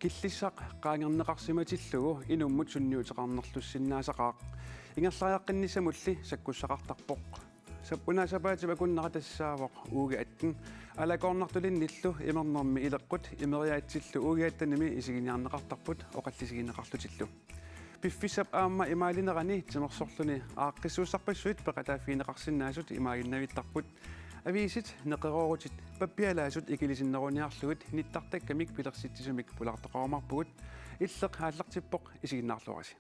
киллиссақ qaangerneqarsimatillugu inummut sunniuteqarnerlussinnaasaqaaq ingerlariaqqinnissamulli sakkussaqartarpoq sappunaasapaativa kunnaqa tassaavoq uugi attun alakornartulinnillu imernermi ileqqut imeriaatsillu uugiattanimi isiginiarneqartarput oqallisigineqarlutillu piffissap aamma imaalinnerani timersorluni aaqqissuussarpassuit peqataafiineqarsinnaasut imaaginnavittarput aviisit neqeroorutit pappialaasut ikilisinneruniarlugut nittartakkamik pilersittisumik pulartoqarumarpugut illeq haallartippoq isiginnaarluarasi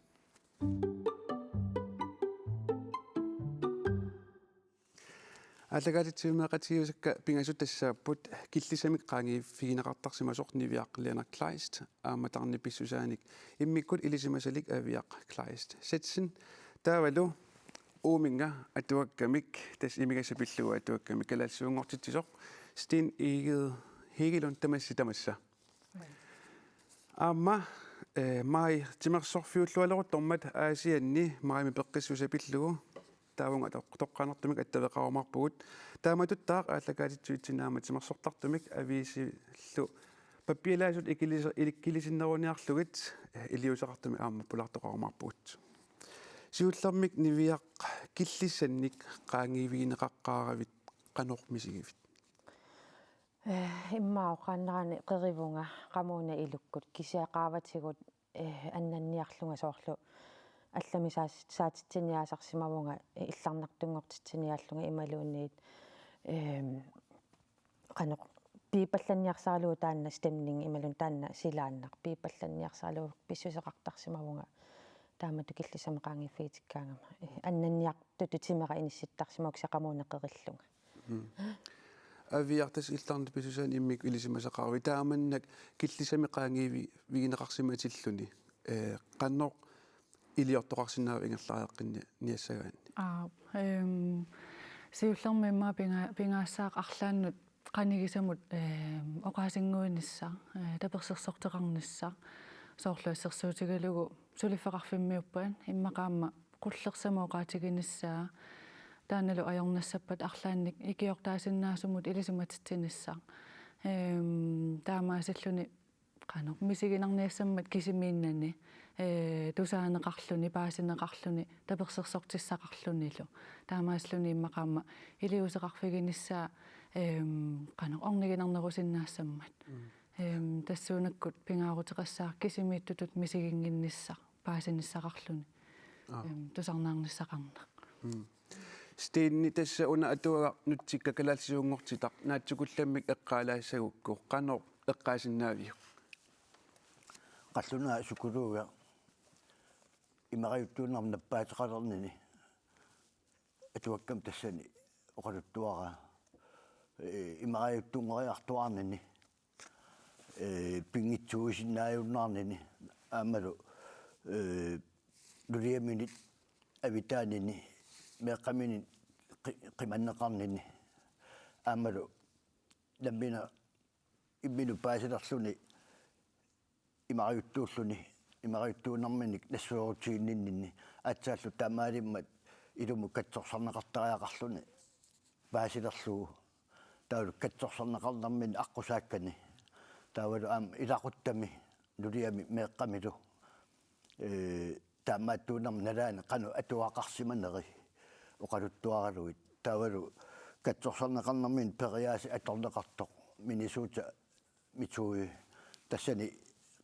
аллагаалитсимеэқатигиусакка пингасут тассааппут киллисамик qaangiiffigineqartarsimasoq niviaqqlianak Kleist ааматарни писсусааник иммиккут илисимасалик авиақ Kleist сетсин таавалу uuminga atuakkamik tas imigasapillua atuakkamik kalaalsuungortitssoq Sten Hegelund tamassitamaassa aamma mai timersorfiullualeruttormat aasianni maimi peqqissusapillugu taavunga toqqanertumik attaveqarumarpugut taamatuttaa aallakaatitsuitsinaama timersortartumik aviisillu pappialaasut ikilisinneruniarlugit iliuseqartumi aamma pulartoqarumarpugut siullermik niviaq killissannik qaangiivigineqaqqaaravit qanormisigivit иммаоқааннерани қеривунга қамууна илуккут кисиақааватигут аннанниарлунга соорлу алламисаатитсиниаасарсимавунга илларнартунгортитсиниааллунга ималуунниит қаноқ пиипалланниарсаалуу таанна стемнинг ималун таанна силааннақ пиипалланниарсаалуу писсусеқартарсимавунга таамату киллисамеқаангиффигитиккаангама аннанниартуту тимера инисситтарсимаук сеқамуунеқериллунга авиартас илларнту писсусаан иммик илисимасақарви тааманнак киллисамеқаангивигинеқарсиматиллуни қанноқ илиортоқарсинаава ингерлаареққинни ниассагаанни сиуллэрмимма пингаассаақ арлааннут qanigиsamут оқаасингуинисса таперсерсортеқарнisса соорлуассерсуутигалугу сулиффеқарфиммиуппаан иммақаама qullersamooqaatiginissaa тааналу ajornassappat арлаанник икиортаасиннаасумут илисиматитсинissaa таамаасиллуни qano мисигинарниассаммат кисимииннани тусаанеқарлуни паасинеқарлуни таперсерсортиссақарлунилу таамааслуни иммақаама илиусеқарфигиниссаа qano орнигинарнерусиннаассаммат тассуунаккут пингаарутеқассаа кисимииттутут мисигингиннисса паасиниссақарлуни тусарнаарниссақарнеқ стенни тасса уна атуага нутсикка калаалсиунгортитақ наатсукулламмик эққаалаассагукку qano эққаасиннаавиу qalлунаа сукулууга имариуттуунарнаппаатеқалернини атуаккам тассани оқалуттуара имариуттунгориартуарнини пингитсуусиннааюннаарнини аамалу лулиаминит авитаанини меққамини қиманнеқарнини аамалу ламмина иммину паасилерлуни имариуттуунарминик нассуорутигиннинни аатсааллу таамаалиммат илуму катсорсарнеқартариақарлуни паасилерлугу таалу катсорсарнеқарнармин аққусааккани таавалу аама илақуттами нулиами меэққамилу таамааттуунарми налаани қану атуақарсиманери оқалуттуаралуит таавалу катсорсарнеқарнармин периааси аторнеқартоқ минисуута митуи тассани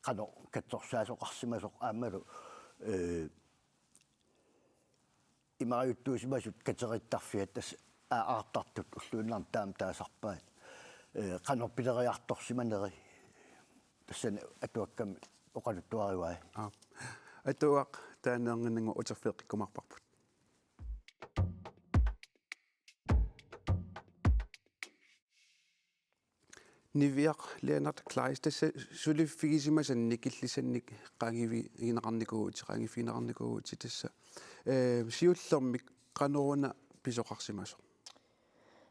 qano katsorsaasuqarsimasoq aammalu imariuttuusimasut katerittarfiat tas aartartut ulluunnaarn taam taasarpaat qano pileriartorsimaneri tassani atuakkami oqaluttuariuai atuaq taaneerningu uterfeeqikkumarparput niviaq Leonard Kleist tassa suliffigisimaasannik illisannik qaangifiineqarnikuuti tassa siullermik qanoruna pisoqarsimaso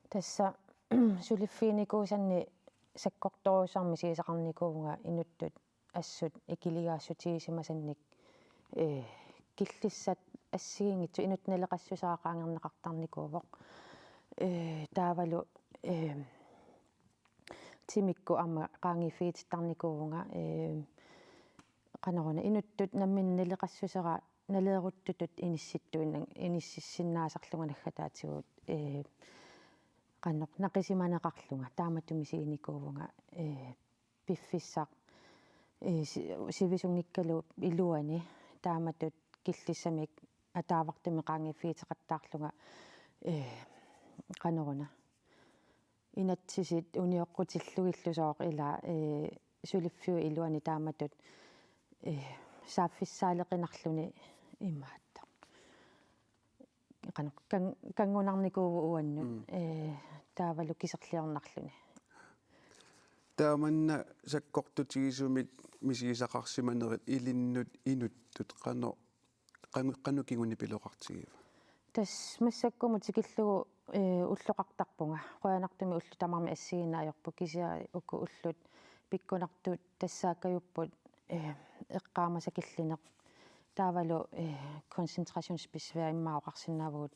тасса сулиффиникуусанни саккорторуусарми сиисақарникуунга инуттут ассут икилигаассутигисимасанник киллиссат ассигингитсу инутналеқассусаақаангернеқартарникуувоқ таавалу тимикку амма qaangifiitittarnikuunga qanaruna inuttut namminnaliqassusera naleeruttutut inissittuinnan inississinnaaserlunga naggataatigут qannoq naqisimaneqarlunga taamattumisiginikuuvunga piffissaq sivisungikkalu iluani taamatut killissamik ataavartumi qaangifiiteqattaarlunga qanaruna inatsisit unioqqutillugillusooq ila suliffiu iluani taamatut saaffissaaleqinarluni imaatta qanoq kangunarnikuuvu uannu taavalu kiserliornarluni taamanna sakkortutigisumik misigisaqarsimanerit ilinnut inuttut qanukinguni piloqartigiva тас массаккуму тикиллугу уллоқартарпунга қуянартуми уллу тамарми ассигинаajorpu кисиа уку уллут пиккунартут тассааккаюппут эққаамасакиллинеқ таавалу концентрationsbesvær иммаоқарсинаавгут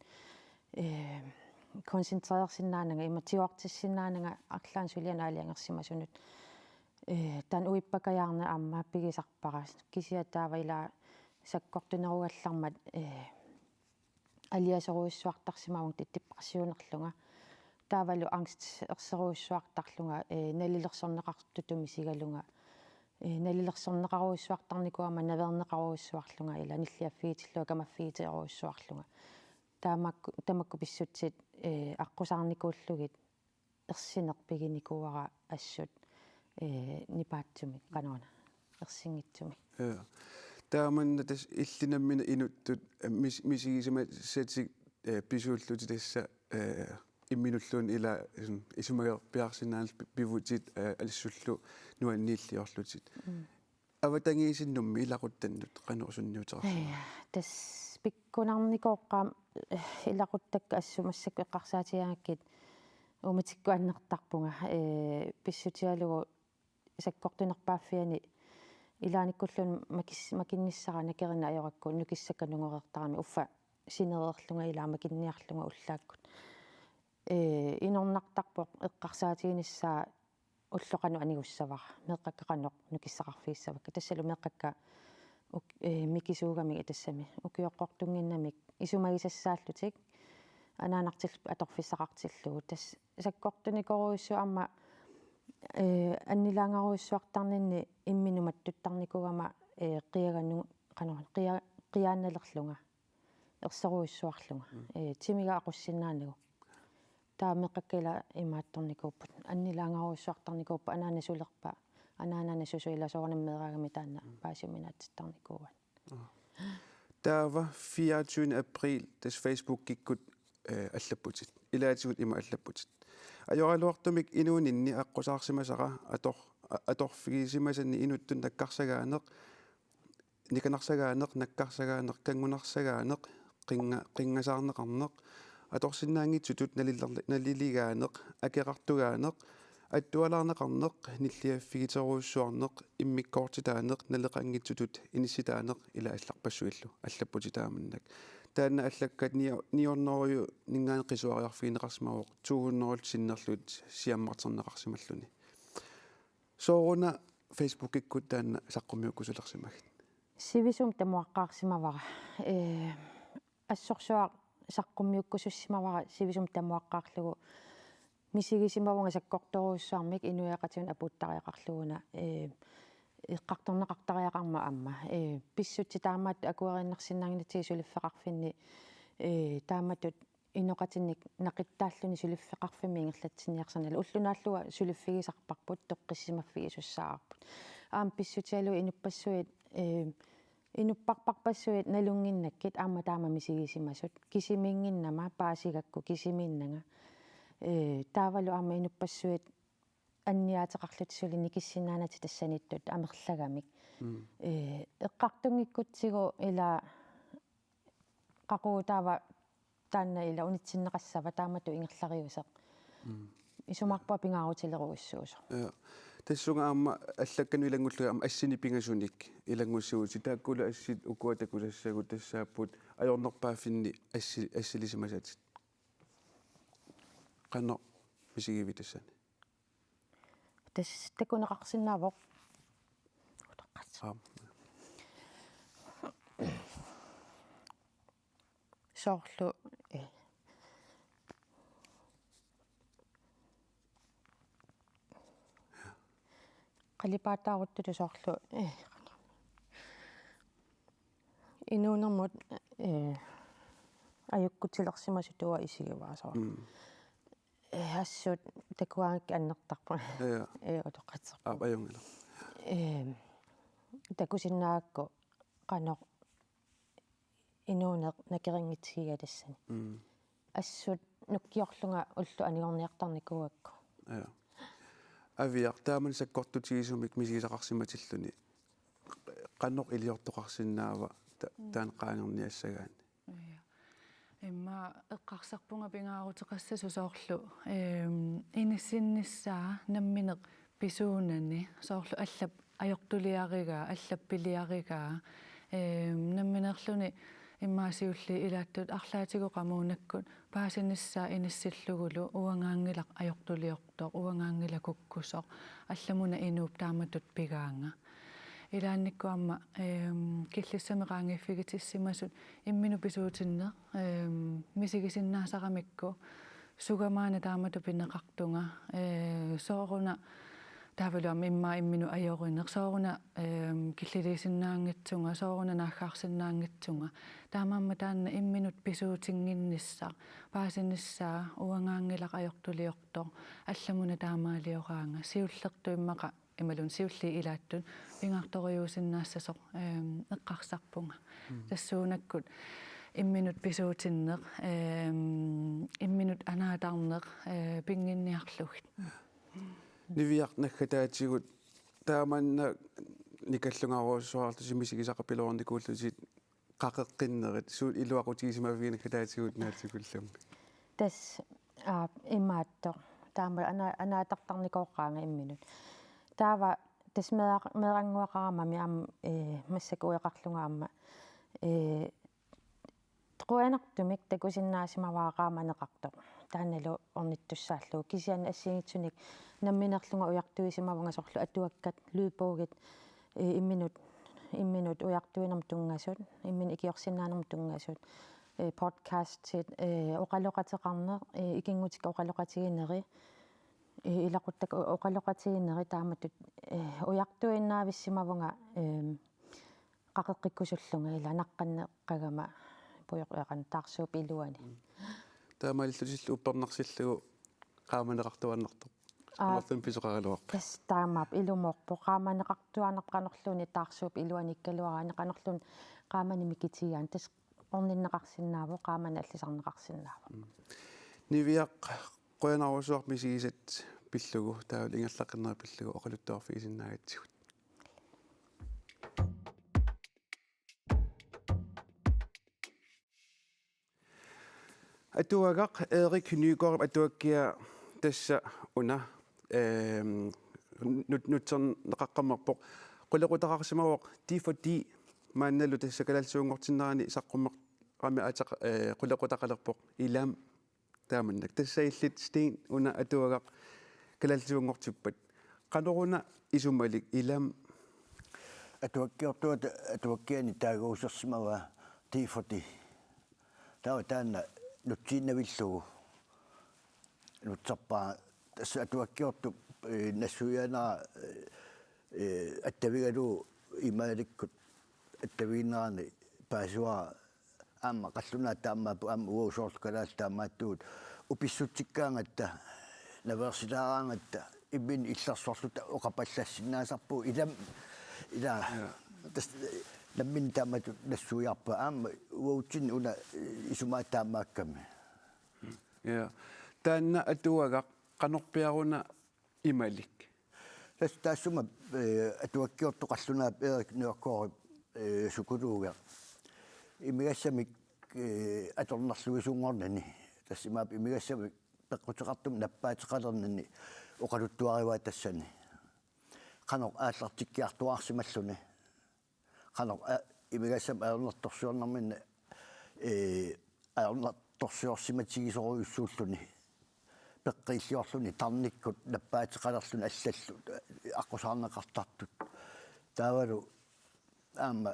концентрерсинаанага иматиуартиссинаанага арлаан сулианаалиангерсимасунут тан уиппакаяарна аама пигисарпара кисиа тааваила саккортунеругаллармат алиасоруиссуартарсимаавун титтиппарсиунерлунга таавалу ангст ерсеруиссуартарлунга налилерсорнеқартутуми сигалунга налилерсорнеқаруиссуартарникуама навернеқаруиссуарлунга ила ниллиаффиитиллуа камаффиитеруиссуарлунга тамакку писсутсит аққусаарникууллугит ерсинерпигиникуара ассут нипаатсуми канаона ерсингитсуми taamanna tas illinammina inuttut misigisima satik pisuulluti tassa imminulluun ila isumager piarsinnaanal pivutit alissullu nuanniilliorlutit avatangiisinnummi ilaquttannut qanorsunniuterarsiма tas pikkunarnikoqqaam ilaquttakka assumassakku eqqarsaatigaangakit umatikkuannertarpunga pissutialugu sakkortunerpaaffiani илааниккуллун макинниссара накерина ajorакку нукиссакканунгорертарами уффа синереерлунга илаа макинниарлунга уллааккут инорнартарпоқ эққарсаатигиниссаа уллоқану анигуссавара меққаккақаноқ нукиссақарфииссавакка тассалу меққакка микисуугамик тассами укиоққортунгиннамик исумагисассааллутик анаанартил аторфиссақартиллугу тас саккортуникоруиссу аама аннилаангаруиссуартарнинни имминуматтуттарникугама қиаганну қанаа қиаанналерлунга ерсеруиссуарлунга тимига ақуссиннаанагу таамеққаккила имаатторникууппут аннилаангаруиссуартарникууппа анаана сулерпа анаанана сусуиласоорнаммеераагами таана паасиминаатситтарникууан таава 24 април тас Facebook киккут аллаппутит илаатигут има аллаппутит ajorluartumik inuuninni aqqusаарsimasara atorfigisimasanni inuttun nakkarsagaaneq nikanarsagaaneq nakkarsagaaneq kangunarsagaaneq qingasaarneqarneq atorsinnaangitsutut naliligaaneq akeqartugaaneq attualaarneqarneq nilliaffigiteruussuarneq immikkoortitaaneq naleqanngitsutut inissitaaneq ila allarpassuillu allapputitaamannak taanna allakkat niornoruju ningaan qisuariarfiineqarsimauq 200 sinnerlut siammarterneqarsimalluni sooruna Facebook-ikkut taanna saqqummiukkusulersimagit sivisum tamuaqqaarsimavara assorsuaq saqqummiukkusussimavara sivisum tamuaqqaarlugu misigisimavunga sakkortoruussaarmik inuiaqatun aputtariaqarluguna иққарторнеқартариақарма амма писсутси таамаат акуериннарсинаангинатиги сулиффеқарфинни тааматут иноқатинник нақиттааллуни сулиффеқарфими ингерлатсиниарсанала уллунааллуга сулиффигисарпарпут тоққиссимаффиги суссаарпут аам писсутиалу инуппассуит инуппарпарпассуит налунгиннаккит аама таама мисигисимасут кисимингиннама паасигакку кисимииннага таавалу аама инуппассуит анниаатеқарлутсули никиссинаанати тассаниттут амерлагамик эққартунгиккутсигу ила қақуутаава таанна ила унитсиннеқассава таамату ингерлариусеқ исумарпа пингаарутилеруиссуусо тассунга аама аллаккану илангуллуга аама ассини пингасуник илангуссуути тааккула ассит укуатаккулассагу тассааппут ajornerpaafinni ассилисимасатит qanno мисигиви тассани тас такунеқарсинаавоқ утеққат soorlu qalipaattaaruttulu soorlu inuunermut ajukkutilерсимасутуа исигиваасоо ассут такуаангки аннертарпа утоққатсер апаюнгила такусиннаакку qanoq inuuneq nakeriнгитсига тассани ассут нуккиорлунга уллу анигорниартарникуакку ja авиартааман саккортутигисумик мисигисақарсиматиллуни qannoq илиортоқарсинаава таан qaangerniassagaani имма эққарсарпунга пингаарутеқассасу соорлу иниссинниссаа намминеқ писуунани соорлу аллап ajortuliarigaa аллаппилиаригаа намминерлуни иммаасиулли илааттут арлаатигоқамуунаккут паасиниссаа иниссиллугулу уангаангилақ ajortuliortoq уангаангила куккусоq алламуна инууп тааматут пигаанга илаанниккуамма киллиссамеқаангиффигитиссимасут иммину писуутинне мисигисиннаасарамикку сугамаана таамату пинеқартунга сооруна тавалуам имма иммину ajorинеқ сооруна киллилисиннаангитсунга сооруна наахаарсиннаангитсунга таамаамма таанна имминут писуутингиннissaq паасинissаа уангаангилақ ajortuliortoq алламуна таамаалиораанга сиуллерту иммақа ималун сиулли илааттун пингарториусиннаассасоq эққарсарпунга тассуунаккут имминут писуутиннеқ имминут анаатарнеқ пингинниарлугит нивиарнаггатаатигут тааманна никаллунгаруссуарту мисигисақапилуорникууллусит qaqeqqinnerit suut iluaqutigisimaviginakkataatигут наатсикуллам тас имаатто таама анаатартарникооққаанга имминут таава тас мерангуақарамами аама массакуяқарлунгаама труанертумик такусиннаасимаваақаама неқарто тааналу орниттуссааллу кисиан ассигитсуник намминерлунга уяртуисимавнга сорлу атуаккат луипоогит имминут уяртуинерм тунгасут иммин икиорсиннаанерм тунгасут подкастит оқалоқатеқарне икингутик оқалоқатигинери илақуттак оқалоқатигинери тааматут уяртуиннаависсимавнга qaqeqqikkusullunga ila naqqanneqqagama puyoqeqan taarsuup iluani таамааллутисиллу уппернарсиллугу qaamaneqartuannertoq арлун писоқаралуақ тас таамаап илумоорпо qaamaneqartuanerqanerluni taarsuup iluani ikkaluaraani qanerlun qaamani mikitigaan тас орниннеқарсинааву qaamani аллисарнеқарсинаава нивиақ qoyanarussuaq misigisat пиллугу таавал ингерлаққиннера пиллугу оқалуттуарфигисиннаагатсигут atuagaq Erik Nygaard atuakkia tassa una nutserneqaqqammerpoq qulequtaqarsimavoq ti fordi maannalu tassa kalalsuungortinnerani saqqummeq qami ataq qulequtaqalerpoq ilam taamannak tassaillit steen una atuagaq kalalsuungortippat qanoruna isumalik ilam atuakkiani taaguusersimava ti fordi taana nuttiinnavillugu nutserpaa tassa atuakkiortu nassuyanaa attavigalu imaalikkut attaviinnerani paasuaa aamma qallunaa taammaappu aamma uusooрлукалаал таамааттуут уписсутсиккаангаtta наверситаараангатта иммин иллерсорлута оқапаллассиннаасарпу илам ила тас наммин таамату нассуиарпа аама уутсин уна исумааттаамаакками я таанна атуагaq qanorpiaruna imalik таассума атуаккиортоқарлунаап Erik Nygaard сукулууга имигассамик аторнарлуисунгорнани тассимаап имигассамик пеққутеқартум наппаатеқалернани оқалуттуариваа тассани қанор ааллартиккиартуаарсималлуни қанор имигассам аернерторсуарнарминна аернерторсуарсиматигисоруйуссууллуни пеққииллиорлуни тарниккут наппаатеқалерлуни аллаллу аққусаарнеқартартут таавалу аама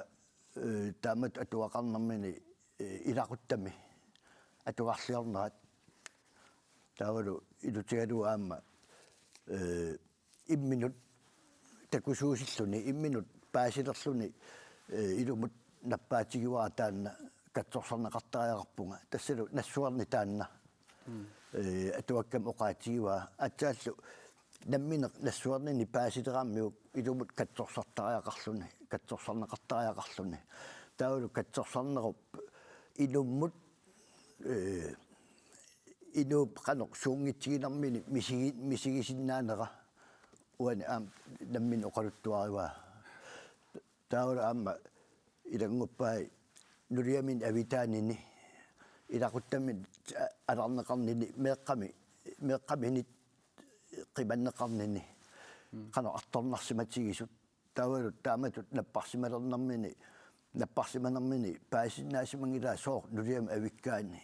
таамат атуақарнармини илақуттами атуарлиорнерат таавалу илутигалу аама имминут такусуусиллуни имминут паасилерлуни илумут наппаатигуара таанна катсорсарнеқартариақарпунга тассалу нассуарни таанна атуаккам оқаатигуа атсааллу намминеқ нассуарнини паасилерааммиук илумут катсорсартариақарлуни катсорсарнеқартариақарлуни таавалу катсорсарнеруп илуммут инуп канеқ суунгитсигинармини мисигисиннаанера уани аам наммин оқалуттуариваа таавалу аама илангуппай нулиамин авитаанини илақуттамин аларнеқарнини меққаминит қиманнеқарнини қано арторнарсиматигисут таавалу тааматут наппарсиманермини паасиннаасимангилаа соор нулиам авиккаани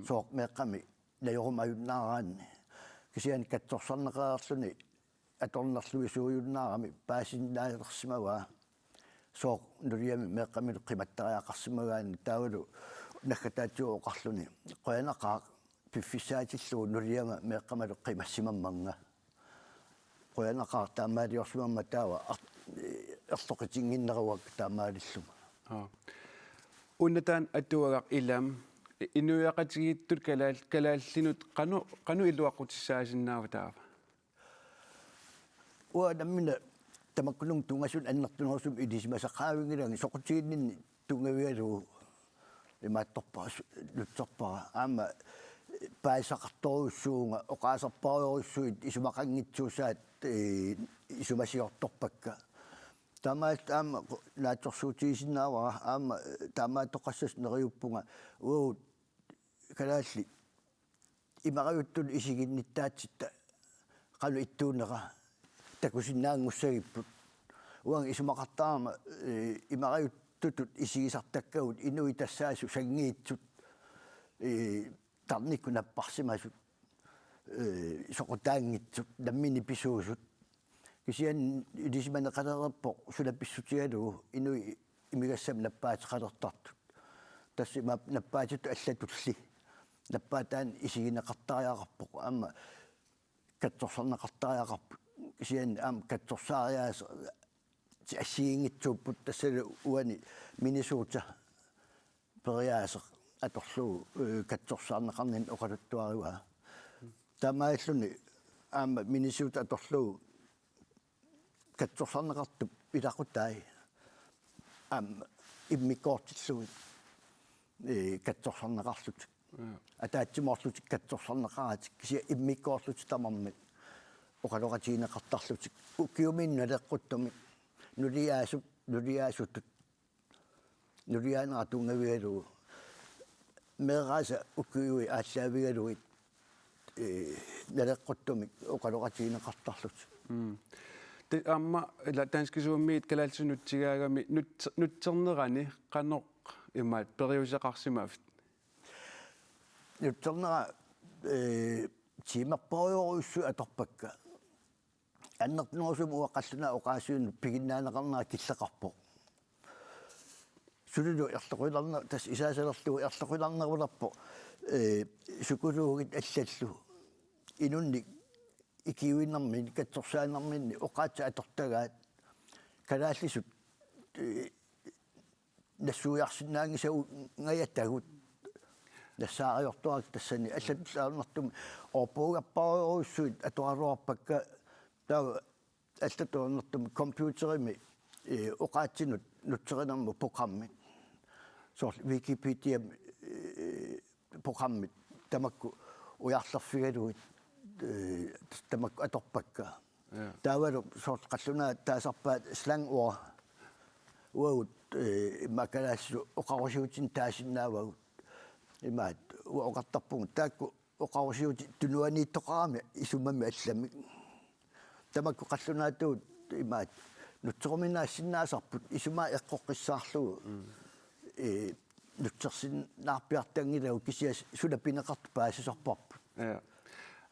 соор меққами наёрумаюннаараанни кисиан катсорсарнеқаарлуни аторнарлуи сууюннаарами паасиннаалерсимаваа соор нулиами меққамилу қиматтариақарсимагаани таавалу наггатаатсуу оқарлуни қоянақаа пиффисаатиллуу нулиама меққамалу қимассимамманга қоянақаа таамаалиорсимамма таава ерлоқитингиннеруак таамаалиллума уннатаан аттуагақ илам инуяқатигииттут калааллинут қану илуаққутиссаасиннаава таава уа наммина тамаккунун тунгасун аннертунерсум илисимасақаавингиланги соқутигиннинни тунгавиалуу имаатторпаа лутсерпара аама паисақарторуссуунга оқаасарпариоруссуит исумақангитсуусаат исумасиорторпакка тамаат аама наатсорсуутигисиннаавара аама таамааттоқассас нериуппунга уут калаалли имариуттун исигинниттаатситта қалу иттуунера такусиннаангуссагиппут уанг исумақартаама имариуттутут исигисартаккагут инуи тассаасу сангиитсут тарникку наппарсимасут соқутаангитсут наммини писуусут кисиан илисиманеқалерерпо сулапписсутигалуу инуи имигассам наппаатеқалертартут тасси наппаатиту аллатулли наппаатаан исигинеқартариақарпоқ аама катсорсарнеқартариақарпут кисиан аама катсорсаариаас ассигингитсууппут тассалу уани Миннесота периаасеқ аторлуу катсорсаарнеқарнин оқалуттуариваа тамааллуни аама Миннесота аторлуу катсорсаарнеқартуп илақутаи аама иммиккоортиллугит катсорсаарнеқарлутик атаатсимоорлутик катсорсаарнеқаратик кися иммиккоорлутик тамармит оқалоқатигинеқартарлутик уккиуминналеққуттумик нулиаасутут нулиаанера тунгавигалуу мерааса уккиуи ааллаавигалуит налеққуттумик оқалоқатигинеқартарлутик амма ила танскисууммиит калаалсунутсигаагами нутсернерани қаноқ имаат периусеқарсимаавт нутсернера тимерпориоруссу аторпакка аннертнерусум уаққаллуна оқаасуун пигиннаанеқарнера киллеқарпо сулулу ерлоқуиларнер тас исаасалерлугу ерлоқуиларнеруларпо сукулуугит аллаллу инунни икиуиннэрмини катсорсааннэрмини оқаатса атортагаат калааллисут нассуиарсинаангисау нгаяттагут нассаариортуарак тассани аллатуллаарнартум орпуугаппариоруссуит атуаруарпакка таа аллатуарнартум компьютерими оқаатсинут нутсеринэрму программит соор Википедиа программит тамакку уярлерфигалуит тамакку аторпакка таавалу соор қаллунаа таасарпаат слангуа уут макалаассу оқарусиутин таасиннаавагут имаат оқартарпугу таакку оқарусиути тунуанииттоқарами исуммами алламик тамакку қаллунаатуут имаат нутсеқуминаассиннаасарпут исумаа эққоққиссаарлугу нутсерсиннаарпиартангилагу кисиас сулапинеқарту паасисорпарпут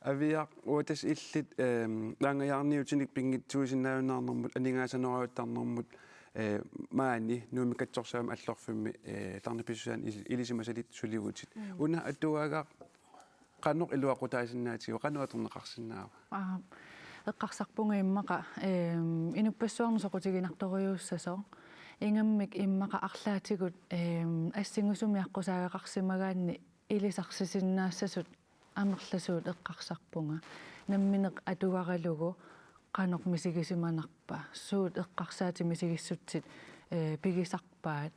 авиа уутас иллит лангаяарниутиник пингитсуисиннаавинаарнэрмут анингаасанеруйуттарнэрмут maani nuumikatsorsaam allorfimmi tarnipisuaan ilisimasalit suliutit una atuaga qannoq iluaqutaasinnaatigo qanuatorneqarsinnaava эққарсарпунга иммақа инуппассуарнусоқутигинарторюуссасо ингаммик иммақа арлаатигут ассингусумиаққусаагақарсимагаанни илисарсисиннаассасут амерласуут эққарсарпунга намминеқ атуаралугу qanoq misigisimanarpa suut eqqarsaati misigissutit pigisarpaat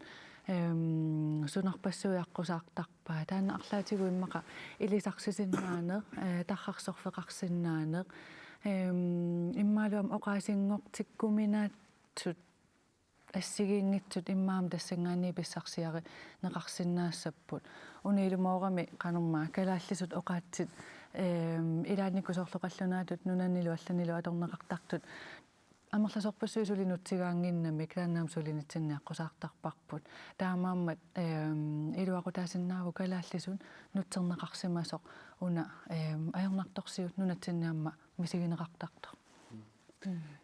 sunarpassuiaqqusaartarpaa taana arlaatigu immaqa ilisarsisinnaane tarrarsorfeqarsinnaane immaaluam oqaasinngortikkuminaatsut ассигиингитсут иммаам тассангаани писсарсиари неқарсиннаассаппут униилумоорами qanummaa калааллисут оqaатсит илааниккусоорлоқаллунаатут нунанилу алланилу аторнеқартартут амерласорпассуи сулинутсигаангиннамик тааннаам сулинитсинниаққусаартарпарпут таамааммат илуақутаасиннааву калааллисун нутсернеқарсимасоқ уна аёрнарторсиут нунатсинниамма мисигинеқартартор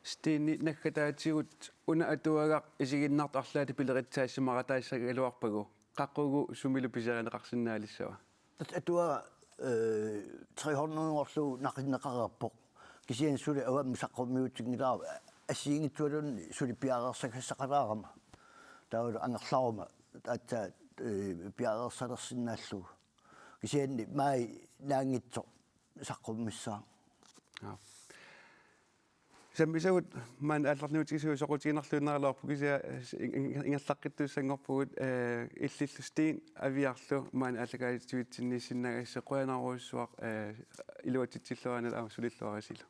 стини наккатаатигут уна атуагақ исигиннарт арлаати пилеритсаассимаратаассагалуарпагу қаққугу сумилу писеринеқарсинаалиссава атуа 300-årsluu naqinneqarerpoq kisian suli awam saqqummiutigilaar assiingittualun suli piarersakassaqalaarama taulu angerlaruma atta piarerssalersinnaallu kisianni mai naangitso saqqummissaa саммисагут маан алларниутигисуи соқутигинарлуиннералуарпу кися ингерлаққиттуссангорпугут иллиллустиин авиарлу маан аллагаатитуитсинниссиннагассэ қуянаруйссуақ илуатитсиллуанал аа сулиллуарисилу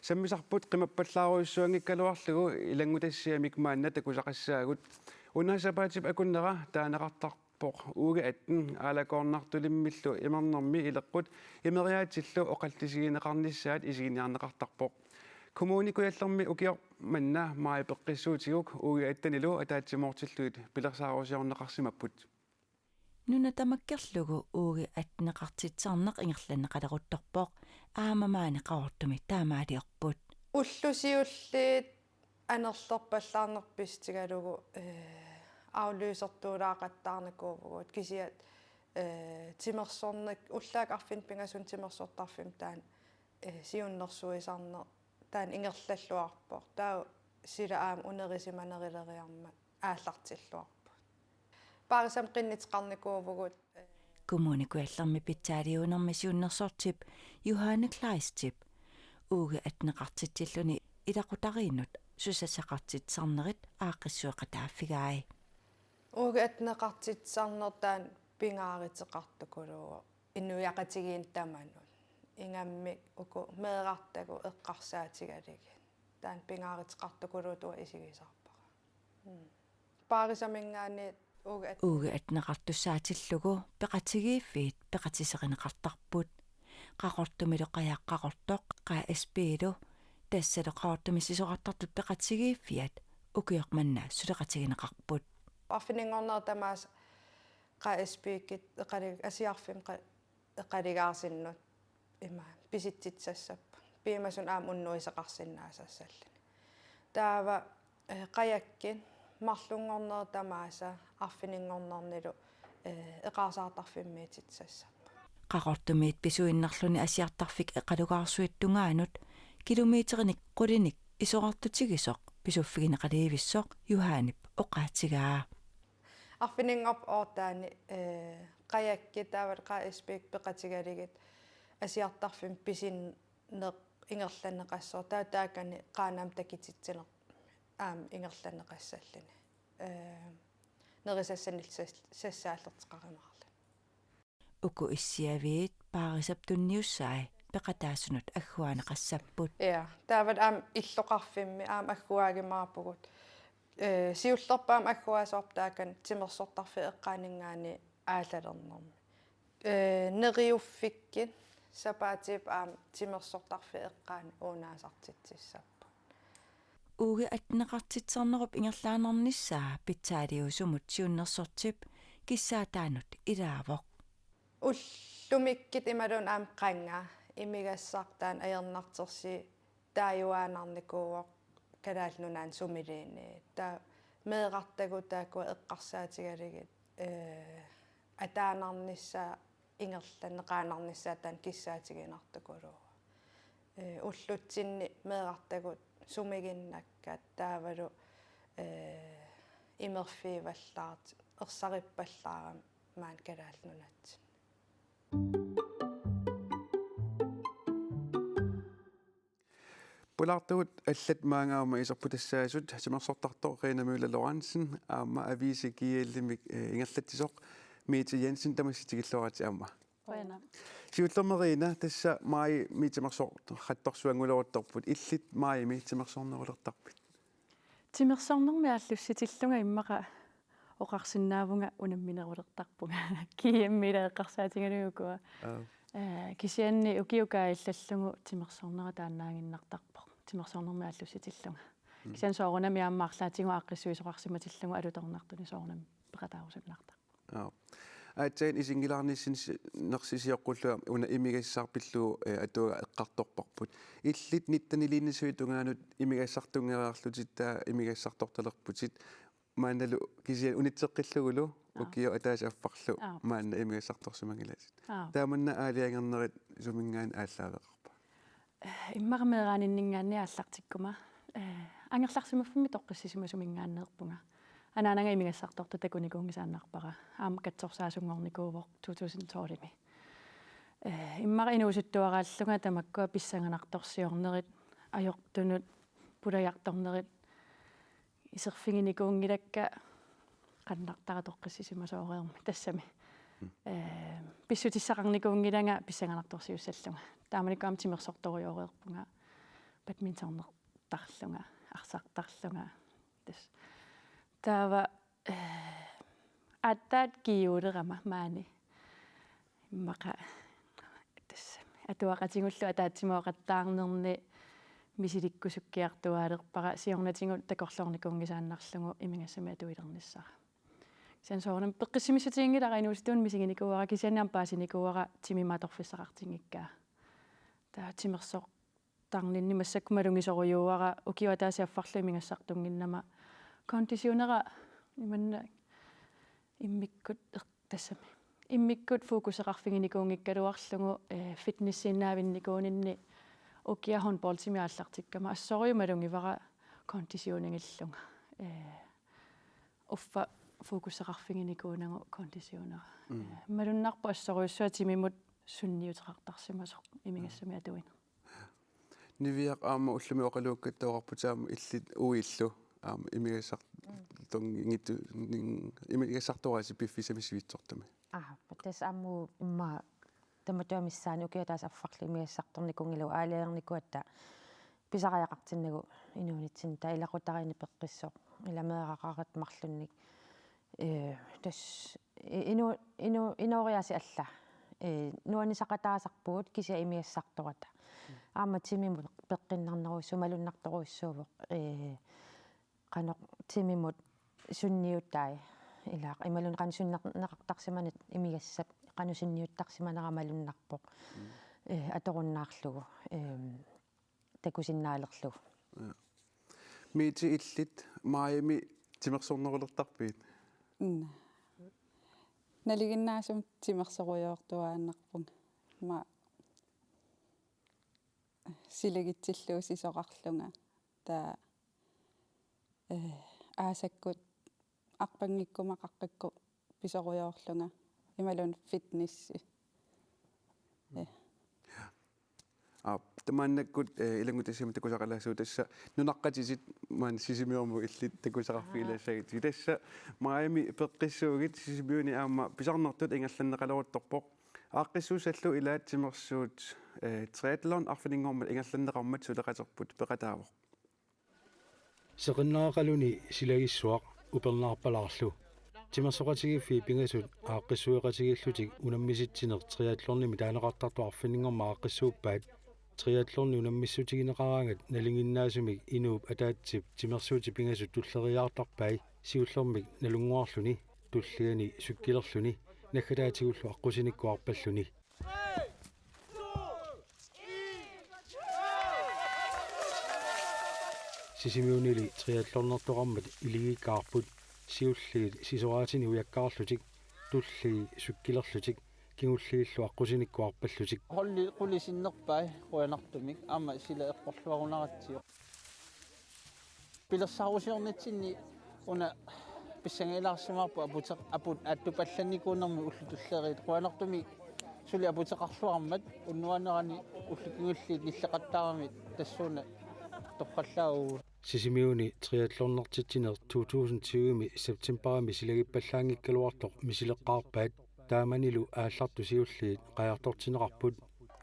саммисарпут қимаппаллааруйссуангиккалуарлугу илангутассиамик маанна такусақассаагут унаасапаатип акуннера таанеқартар uuga atten alaqornartulimmillu imernermi ileqqut imeriaatsillu oqallisigineqarnissaat isiginiarneqartarpoq kommunikuallermi ukior manna mai peqqissuutiguk uuga attanilu ataatsimortilluit pilersaarusiorneqarsimapput nuna tamakkerlugu uugi atneqartitsarneq ingerlanneqaleruttorpoq aamamaani qaortumi taamaaliorput уллусиуллиит анерлорпаллаарнерпистигалугу аулуисертуулаақаттаарникуувгуут кисиат тимерсорник уллаак арфин пингасун тимерсортарфим таан сиуннерсуисарнер таан ингерллаллуарпоо таа сила аам унерисиманерилериарма ааллартиллуарпут парисам qinнитеқарникуувгуут kommunikuallermi pitsaaliunermi siunnerssortip Johanne Kleistip uugi atneqartitsilluni ilaqutariinnut susassaqartitsarnerit aaqissueqataaffigaai uuga atneqartitsarnertaan pingaariteqartukuluuga innuiaqatigiin tamanun ingammik uku meeqartagu eqqarsaatigaligi taan pingaariteqartukuluutua isigisarpaqa paarisamingaani uuga atneqartussaatillugu peqatigiiffiit peqatiseqineqartarput qaqortumiloqayaqqaqortoq qaa espiilu тассалеқаортумиссисоқартартут пеқатсигииффиат укиоқманна сулеқатигинеқарпут арфинингорнер тамаас qa speakit eqali asiarfim qa eqaligaarsиннут има писитситсассаппа пиимасун аам уннуисеқарсиннаасассаллани таава qajakkin марлунгорнер тамааса арфинингорнернилу eqaasaartarfimmiititsassappa qaqortumiit pisuinnarluni asiartarfik eqalugаарsuittungaanuut kilometerinik qulinik isoqartutigisoq pisuffigineqaliivissoq Johanip oqaatigaa арфинингорп оортаани qajakki taavat qa speak peqatigaligit asiartarfim pisinneq ingerlanneqassor taataakani qaanaam takititsinaq aam ingerlanneqassallani nerisassanilsassaallerteqarimarla uku issiaviit paarisaptunniussai peqataasunut agguaneqassapput ja taavat aam illoqarfimmi aam agguaagimaarpugut siullerpaam agguaasortaakan timersortarfi eqqaaningaani aallalernermi neriuffikkin sapaatip aam timersortarfi eqqaani uunaasartitsissappa uugi atneqartitsarnerup ingerlaanernissaa pitsaaliusumut siunnersortip kissaataanut ilaavoq уллумиккит ималун аам qangaa имигассартаан аернартерси тааюаанарникууоқ калаалнунаан сумилиини таа меэқартагу тааккуа эққарсаатигалигит атаанарнissaa ингерланнеқаанарнissaa таан киссаатигинартукулу уллутсинни меэқартагут сумигиннаккаат таавалу имерфииваллаарт ерсариппаллаарам маан калаалнунатсин Pulartugut allat maangauma iserputassaassut simerssortartor Reena Møller Lorentzen aama avise kiillimik ingerlattisoq Mette Jensen tamassitigilluarati aama. Reena. Siullermeriina tassa mai miitimersort qattorsuanguloruttorput illit mai miitimersornerulertarpit. Timersornermi аллусситиллунга иммаqa oqarsinnaavunga unamminerulertarpunga kiimmila eqqarsaatiganuukua кисианни укиукаиллаллугу тимерсорнера тааннаангиннартарпо тимерсорнерми аллусситиллунга кисиан соорунами ааммаарлаатигу аққиссуисоқарсиматиллугу алутернартуни соорунами пеқатаарусуннартар аатсаан исингилаарниссин нерсисиоққуллуа уна имигассаарпиллу атуга эққарторпарпут иллит ниттанилииннасуитунгаанут имигассартунгераарлутиттаа имигассарторталерпутит маанналу кисиан унитсеққиллугулу укио атаас аффарлу маанна имигассарторсумангиласит тааманна аалиангернерит сумингаан ааллаавеқарпа иммарамерааниннингаанни ааллартиккума ангерларсимаффими тоққиссисима сумингааннеерпунга анаанага имигассарторта такуникуунгисааннарпара аама катсорсаасунгорникуувоқ 2012ми иммара инуусуттуарааллунга тамаккуа писсанганарторсиорнерит ajortunut pulajartornerit isерфигиникуунгилакка qannartaratoqqissisima sooreermi tassami pissutissaqarnikuungilanga pissanganartorsiussallunga taamanikkaam timersortoriuoreerpunga badmintonnertarlunga arsartarlunga tas taava attaat kiuulerama maani immaqa tassami atuaqatingullu ataatsimooqattaarnerni misilikkusukkiartuaalerpara siornatingut takorlornikuungisaannarlugu imingassami atuilernissara sen soornam peqqissimissutiingilара inuusituun misiginikuara kisianniam paasinikuara timimatorfissaqartingikkaa taa timersoq tarninni massakkumalungisorujuara ukiwataasiaffarlu imingassartunginnama konditionera imanna immikkut tassami immikkut fokuseqarfiginikuungikkaluarlugu fitnessinnaavinnikuuninni ukia håndboldtimiaallartikkama assoriumalungivara konditioningillunga uffa fokuseqarfiginikuunangu konditionera malunnarpa assoriussuatimimut sunniuteqartarsimasoq imingassami atuina niviaq aama ullumi oqaluukkattuaqarputaama illit uillu aama imigassartungingittu imigassartuarasi piffisamisivitsortami tas ammu imma таматуамиссаани укиатаас аффарли имиассарторникунгилу аалиерникуатта писариақартиннагу инуунитсин таилақутариини пеққиссоқ иламеэрақарат марлунник тас инориаси алла нуанисақатаасарпуут кися имиассартората аама тимимут пеққиннарнеруссу малуннарторуссуувоқ қаноқ тимимут сунниуттай илаақ ималун қансуннеқартарсиманит имигассап qanusинниуттарсиманерамалуннарпоқ аторуннаарлугу такусиннаалерлугу мити иллит маами тимерсорнерулертарпиит налигиннаасум тимерсоруйоортуааннарпунга ма силегитсиллуу сисоқарлунга таа аасаккут арпангиккумақаққикку писоруйоорлунга ималун фитнесси таманнаккут илангутассима такусақалаасуу тасса нунаққатисит маан сисимиорму иллит такусақарфигилассагит тасса маами пеққиссуугит сисимиуни аама писарнертут ингерланнеқалуруттарпоқ ааққиссуусаллу илаат тимерсуут триатлон арфинингормат ингерланнеқармат сулеқатерпут пеқатаавоқ сеқиннеқалуни силагиссуақ упернаарпалаарлу тимерсоқатигиффи пингасут ааққиссуеқатигиллутик унаммиситсинер триатлорними таанеқартарту арфинингорма ааққиссууппаат триатлорни унаммиссутигинеқараангат налингиннаасумик инууп атаатсип тимерсуути пингасут туллериаартарпай сиуллэрмик налунгуарлуни туллигани суккилерлуни наггалаатигуллу аққусиниккуарпаллуни sisimiunili triathlornertoqarmat iligikaarput siulliit sisoraatini ujakkaarlutik tulli sukkilerlutik kingulliillu aqusinikkuarpallutik holli qulisinnerpai quyanartumik ama sila eqqorluarunaratsiu pilersaarusiornitsinni una писсангилаарсимаарпу апут аттупалланникуунэрми уллутуллериит quyanartumi сули апутеқарлуармат уннуанерани уллукингуллиит ниллеқаттаарамит тассууна тоққаллаагу sisimiuni triathlornertitsiner 2020mi septemberami silagippallaangikkaluartoq misileqqaarpaat taamanilu aallartu siulliit qajartortineqarput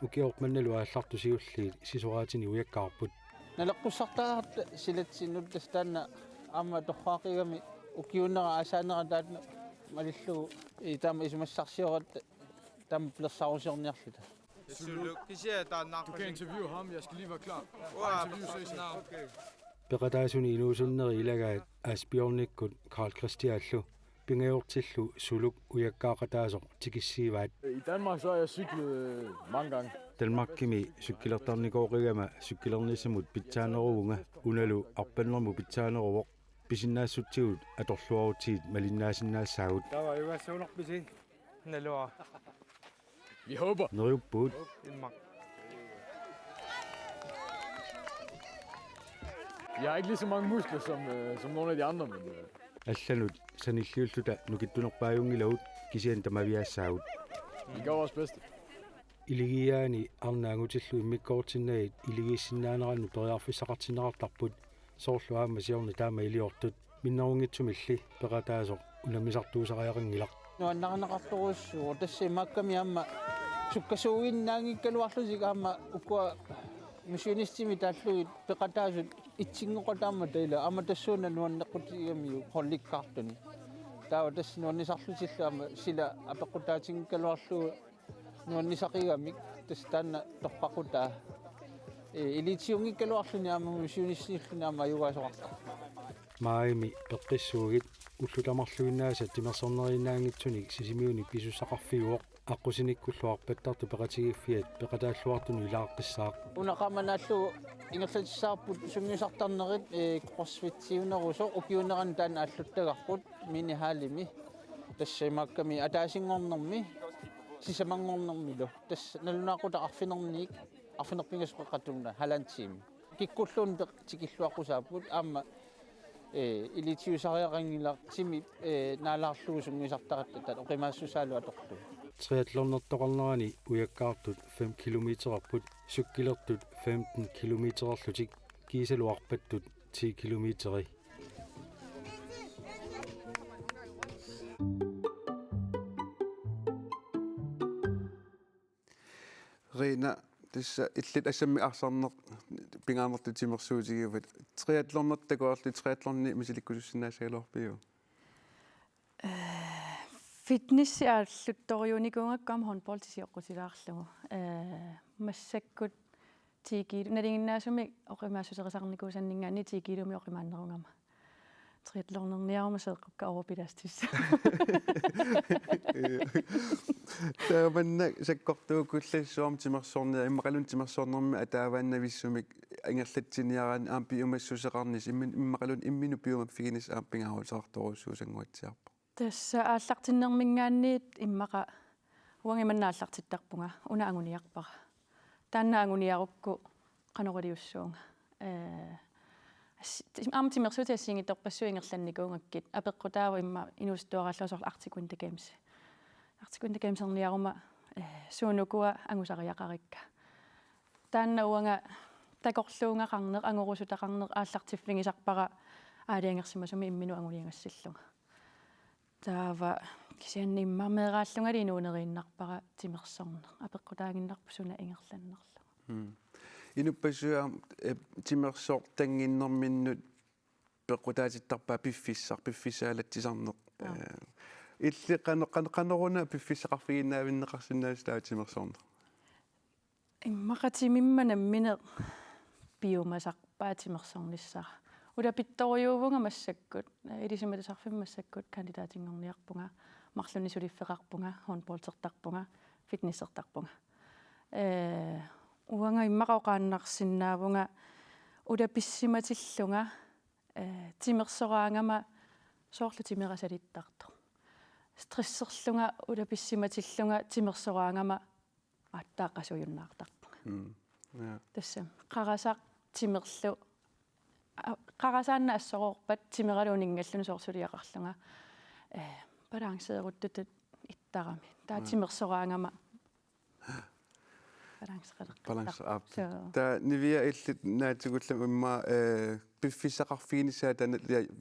ukiormannalu aallartu siulliit sisoraatini ujakkaarput налеққуссартаарта силатсиннут тастаана аама торраақигами укиуннера асаанера таатна малиллугу таама исумассарсиорат таама плерсаарусиорниарлута Du kan interviewe ham, jeg skal lige være klar. Okay. peqataasuni inuusunneri ilagaat asbjornikkut Carl Christiallu pingayortillu suluk ujakkaaqataasoq tikissiivaat I Danmark så har jeg cyklet mange gange. Danmarkimi sukkilertarnikoqigama sukkilernissamut pitsaaneruunga unalu arpannermu pitsaaneruvoq pisinnaassutsigut atorluarutiit malinnaasinnaassaagut Tavayuassuunerpisi nalua. Vi håber. neriuppuut Jeg har ikke lige så mange muskler som nogle af de andre, men allanut sanilliulluta nukittunerpaajungilaut kisian tamaviaassaagut vi gør vores bedste. iligiaani arnaangutillu immikkoortinnait iligiissinnaaneraannu periarfissaqartinerartarput soorluaama siorni taama iliortut minnerungitsumilli peqataasoq unamisartuusariaqangilaq нуаннарнеқартуруссуу тассимаакками аама суккасуугиннаангиккалуарлусик аама уккуа мисионистими тааллугит пеқатаасут итсингоқатаама тайла аама тассууна нуаннеққутигамиу холликкаартуни таава тасс нуаннисарлутилла аама сила апеққутаатингкалуарлугу нуаннисақигамик тасс таанна торпақутаа илитсиунгиккалуарлуни аама мисионистиллуни аама аюгаасоқарта maaimi peqqissuugit ullutamarluginnaasa timersorneriinnaangitsunik sisimiuni pisussaqarfiuoq аққусиниккуллуарпаттарту пеқатигиффиат пеқатааллуартуну илааққиссаақ унақаманааллу ингерлатиссаарпут сунгисартарнерит кроссфитсиунерусо укиунеран таана аллуттагарпут мини хаалими тассимаакками атаасингорнерми сисамангорнермилу тасс налунаақута арфинерник арфинерпингасуқақатумна халантиими киккуллуун тикиллуаққусааппут аама илитиусариақангилар сими наалаарлугу сунгисартаратtat оқимаассусаалу аторлу triathlornertoqarnerani ujakkaartut 5 kilometererput sukkilertut 15 kilometererlutik kiisaluarpattut 10 kilometeri Reena tissa illit assammi arsarner pingaannertutimersuutigivat triathlornertakuarli triathlonni misilikkusussinnaasaalorpiu фитнессиааллутториуникунгаккаама хонболтисиоққусилаарлугу массаккут 10 кило налингиннаасуми оқимаассусерисарникуусаннингаани 10 киломи оқимааннерунгама триатлорнерниарумасеэққукка оропилаастисса тааванна саккортуукуллассуам тимерсорнеа иммақалун тимерсорнерми атаавааннависсумик ангерлатсиниарaan аампи умассусеқарнис иммақалун иммину пиумап фигинис ааппингаавусаартуруссуусангуатсиарпа тасса ааллартиннэрмингаанниит иммаqa уангиманнааллартиттарпунга уна агуниарпара таанна агуниарукку канорилиуссуунга аамтимерсутаассингиторпассуингерланникуунгаккит апеққутаава имма инустуараллуусорла артикуинта геймсерниарума суунукуа ангусариақарикка таанна уанга такорлуунгақарнеқ ангорусутақарнеқ ааллартиффигисарпара аалиангерсимасуми иммину агуниангассиллунга таава кисианниммамеерааллунгали инуунерииннарпара тимерсорнер апеққутаагиннарпу суна ингерланнерлу инуппасуа тимерсор тангиннэрминнут пеққутаатиттарпаа пиффисаалатсисарнеқ илли қанеруна пиффисақарфигиннаавиннеқарсинаас таа тимерсорнер иммақатимимманаммине биомасарпаа тимерсорниссара ула питториуувунга массаккут илисиматасарфиммассаккут кандидатингорниарпунга марлуни сулиффеқарпунга хонболтертарпунга фитнессертарпунга уанга иммақаоқааннарсинаавунга udapissimатиллунга тимерсораангама соорлу тимерасалиттарто стрессерлунга удаpissimатиллунга тимерсораангама аттааққасуйуннаартарпунга тассам қарасақ тимерлу қарасаанна ассорорпат тимералуунингаллуни соорсулиақарлунга балансееруттутут иттарами таа тимерсораангама balance up der nivea illit naatugullam imma piffissaqarfiinissaa tan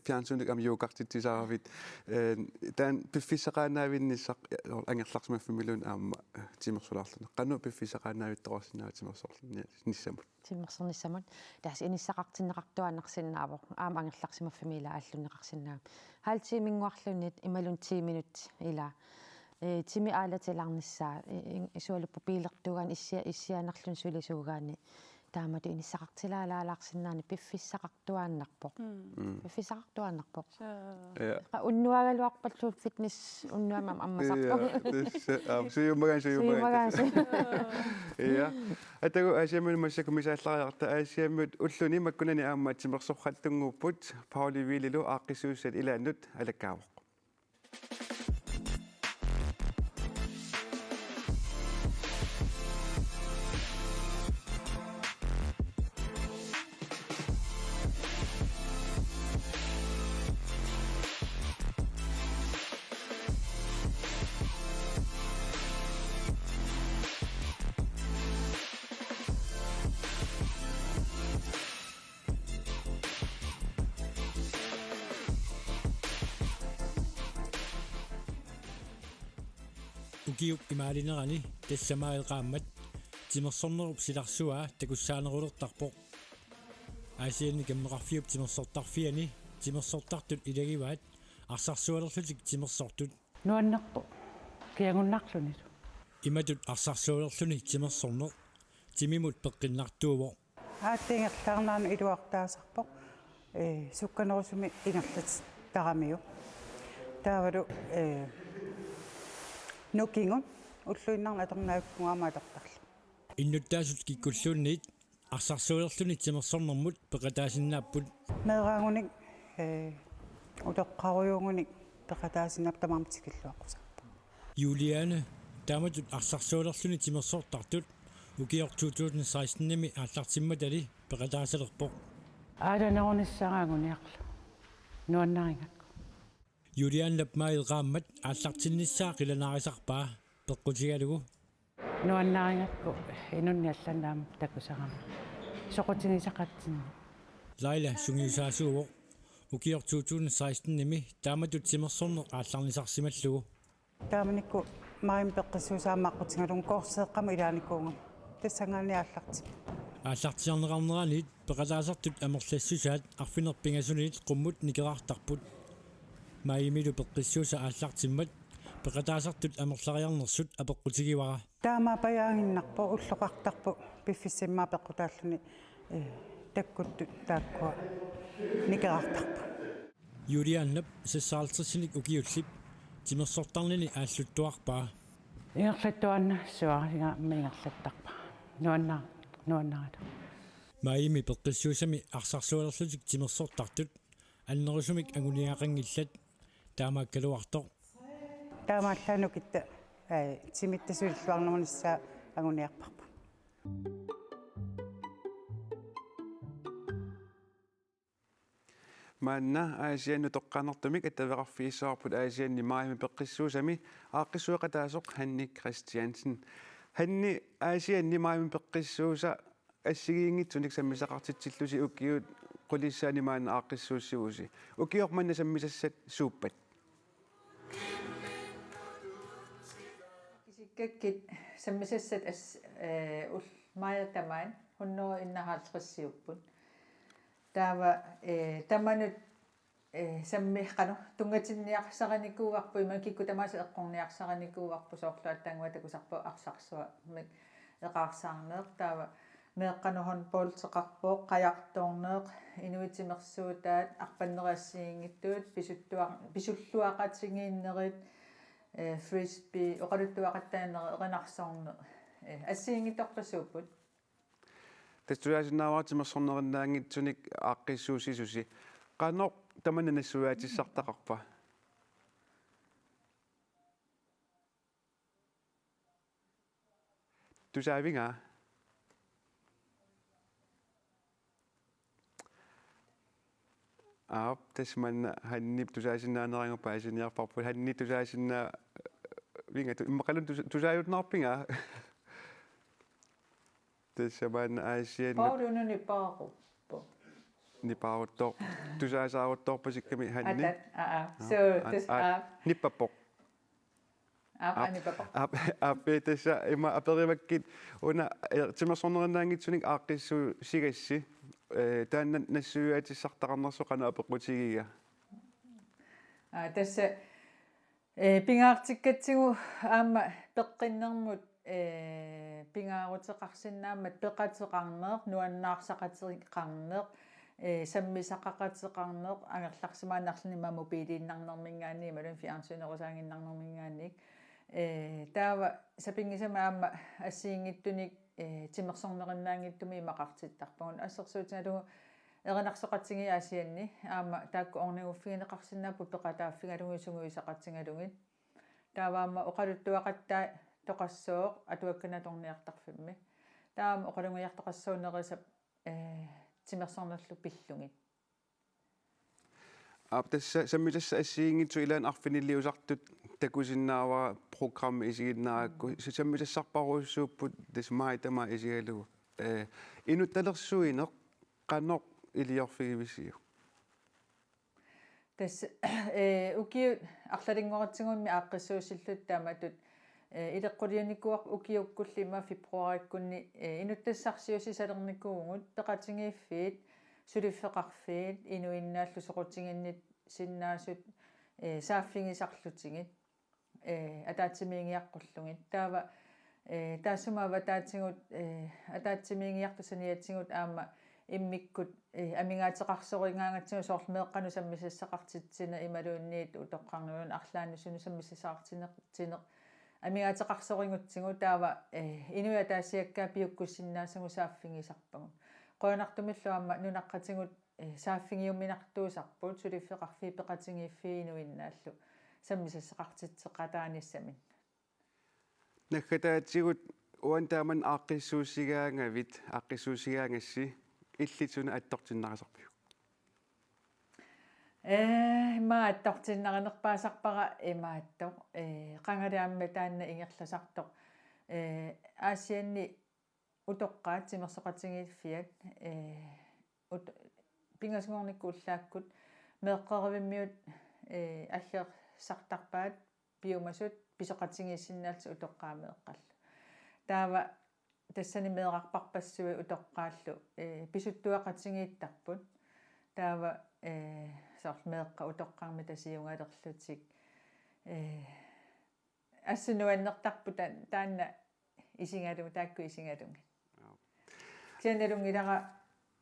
fjernsunik am yoqartittisaarvit tan piffissaqaanaavinnissaq angerlarsmaffimilun aamma timersularluna qannu piffissaqaanaavittorsinaa timersorlunni nissamut тиммерсернissamут таас инissaqartinneqartuannarsinnaavo аама ангерларсимаффамила ааллунеқарсинаа хаалтимингуарлунит ималун 10 минут ила тими аалатиларнissaa исуалуппу пилертугаан иссианерлун сулисуугаани таамату инissaqartilaalaalаарсинаани пиффиссақартуааннарпоқ пиффиссақартуааннарпоқ уннуагалуарпаллуут фитнес уннуамам аммасарпоқ суйумагаан я атагу асиамун массакумисааллариарта асиаммут уллуни маккунани аама тимерсорхаттунгууппут пауливилилу ааққисууссат илааннут алаккаавоқ ukiuk imaalinnerani tassamaaqaammat timersornerup silarsuaa takussaanerullertarpoq aasianni kammeqarfiup timersortarfiani timersortartut ilagivaat arsarsualerlutik timersortut nuannerpo kiangunnarlunit imatut arsarsualerluni timersorner timimut peqqinnartuuvo ааттингерлаарнаана илуартаасарпоq сукканерусуми ингерлат тарамиу таавалу нукингун уллуиннарна аторнааккугаамаатартарлу иннуттаасут киккуллуунниит арсарсуалерлуни тимерсорнэрмут пеқатаасиннааппут меэраагуник утеққаруйуугуник пеқатаасиннаап тамармитикиллуаққусарпа Juliane тааматут арсарсуалерлуни тимерсортартут укиор 2016-ними ааллартимматали пеқатаасалерпоқ ааланерунissаагуниарлу нуаннарингакку Juliane лапмаилгааммат ааллартиннissaa қиланаарисарпаа пеққутигалугу нуаннарингакку инунни алланаама такусарама соқутигисақатсин Laila sungiusaasuuvoq укиор 2016-ними тааматут тимерсорнеқ аалларнисарсималлугу тааманикку маим пеққиссуусаамааққутингалун коорсеэққама илааникуунга тассангаани аалларти ааллартиарнеқарнераанит пеқалаасартут амерлассусаат арфинерпингасунит қуммут никерартарпут маимилу пеққиссууса ааллартиммат пеқатаасартут амерлариарнерсут апеққутигивара таама паяангиннарпо уллоқартарпу пиффиссиммаа пеққутааллуни таккутту тааккуа никерартарпу Julianнап сассаалтэрсиник укиуллип тимерсортарнини ааллуттуарпаа ингерлаттуанна суаринга мингерлаттарпа нуаннарата маими пеққиссуусами арсарсуалерлутик тимерсортартут аннерусумик агуниақангиллат таамааккалуартоқ таамааллаанукитта тимиттасуиллуарнерунissaa агуниарпарпа маанна аасианну тоққанертумик атавеқарфииссаарпут аасианни маами пеққиссуусами ааққиссуеқатаасоқ ханник Christiansen ханни аасианни маами пеққиссууса ассигиингитсуник саммисақартитсиллуси укиут qulissani maana aaqissuussiusi ukiormanna sammisassat suuppat кисиккаккит саммисассат ул маятамаан хунноо иннахааллериссиуппут таава таманут самми қану тунгатинниарсараникууарпу имакикку тамааса эққорниарсараникууарпу соорлуаттаангуа такусарпу арсарсуа мик эқаарсаарнеэ таава меэққанухон полтеқарпоо қаярторнеэ инуитимерсуутаат арпаннериассиингиттуут писуллуақатсигииннерит фрисби оқалуттуақаттааннери эринарсорне ассиингитторпасууппут Tastuasinnaavaatimersornerinnaangitsunik aaqqissuusisusi. Qanoq tamananassuaatissartaqarpa. Tusaavinga. Tasman hannip tusaasinnaaneringerpa asiniarparput hanni tusaasinna vinga immaqalun tusaayutnarpinga. Tasman Asian Paulununi paaquppo. Nipaaruttor tusaasaaruttorpasikkami hanni. So this Nippappoq. Nippappoq. Tassa ima aperimakkit una timersornerinnaangitsunik aaqqissu sigassi. Taanna nassuaatissartaqarnersoqana apeqqutigiga. Tässä pingaartikkatsigu aamma peqqinnermut pingaaruteqarsinnaammat peqateqarneq nuannaarsaqateriqarneq sammisaqaqateqarneq angerlarsimaanarlunimma mobiiliinnarnermingaani malun fiarnsunerusaanginnarnermingaannik taava sapingisama aamma assiingittunik timersornerinnaangittumi maqartittarpagun assersuutigalugu erinarsoqatingi asianni aamma taakku orniguffigineqarsinnaappu peqataaffigalugu sunguisaqatingalugit taavaamma oqaluttuaqattaa toqassooq atuakkanatorniartarfimmi taama oqalungiartoqassuunerisap timersornerlu pillungit Tassa sammitassa assiingitsu ilaan arfinilliusartut takusinnaava programmi isiginnaakku sammisassarparuussuupput tasmaitama isigalugu inuttalersuineq qanoq iliorfigivisiu tässä ukiu arlalingoratsingummi aaqqissuusillut taamatut ileqqulianikuaq ukiukkullima februarikkunni inuttassarsiusi salernikkuungut peqatingiiffiit suliffeqarfiit inuinnaallu soqutiginnit sinnaasut saaffigisarlutigit ataatsimiingiaqqullugit taava taassumava taatsingut ataatsimiingiartusaniatsingut aamma immikkut amingaateqarsoringaangatsigu soormeeqqanu sammisassaqartitsina imaluunniit utoqqarnuun arlaannusunu sammisasaartineq amingaateqarsoringutsigu taava inuya taassiakkaa piukkussinnaassagu saaffigisarpagu qoonartumillu aamma nunaqqatigut saaffigiumminartuusarput suliffeqarfii peqatingiiffii inuinnaallu sammisassaqartitseqataanissami Nakkataatigut uan taaman aaqqissuusigaangavit aaqqissuusigaangassi illitsuna attortinnarasarpiu maattortinnarenerpaasarpara imaattoq qangaliaamma taanna ingerlasartoq aasianni utoqqaat timersoqatingiiffiat pingasngornikku ullaakkut meeqqerivimmiut аллеерсартарпаат пиумасут писоқатингиссиннаалса утоққааmeeqqallu таава тассани меэқарпарпассуи утоққааллу писуттуақатингииттарпут таава соорлмеэққа утоққарми тасиунгалерлутик ассунуаннертарпута таанна исингалу таакку исингалунги кианалунгилара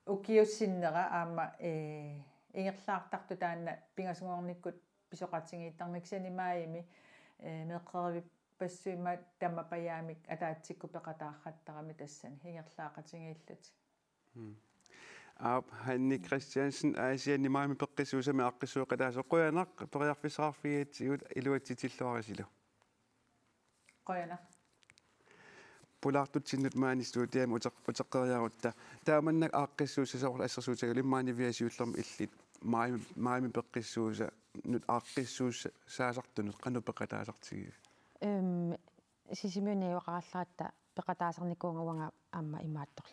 укиуссиннера аама ингерлаартарту таанна пингасунгорниккут писоқатингииттарниксанимаими меэққеривип пассуимаат таммапаяамик атаатсикку пеқатаарраттарами тассани ингерлаақатингииллут Hanni Christiansen Asianimaami peqqissuusami aqqissuuqataasоqquyanaq periarfissaarfigiitsigut iluatsitilluarisilu qoyana pulaartutsinnut maani stuudiami uteqqeriarutta taamannak aaqqissuusasoorla assersuutagal immaani viasiullermi illit maami peqqissuusa nut aaqqissuus saasartunut qanu peqataasartigi sisimiuni uqarallaratta peqataasarnikuungawanga amma imaattor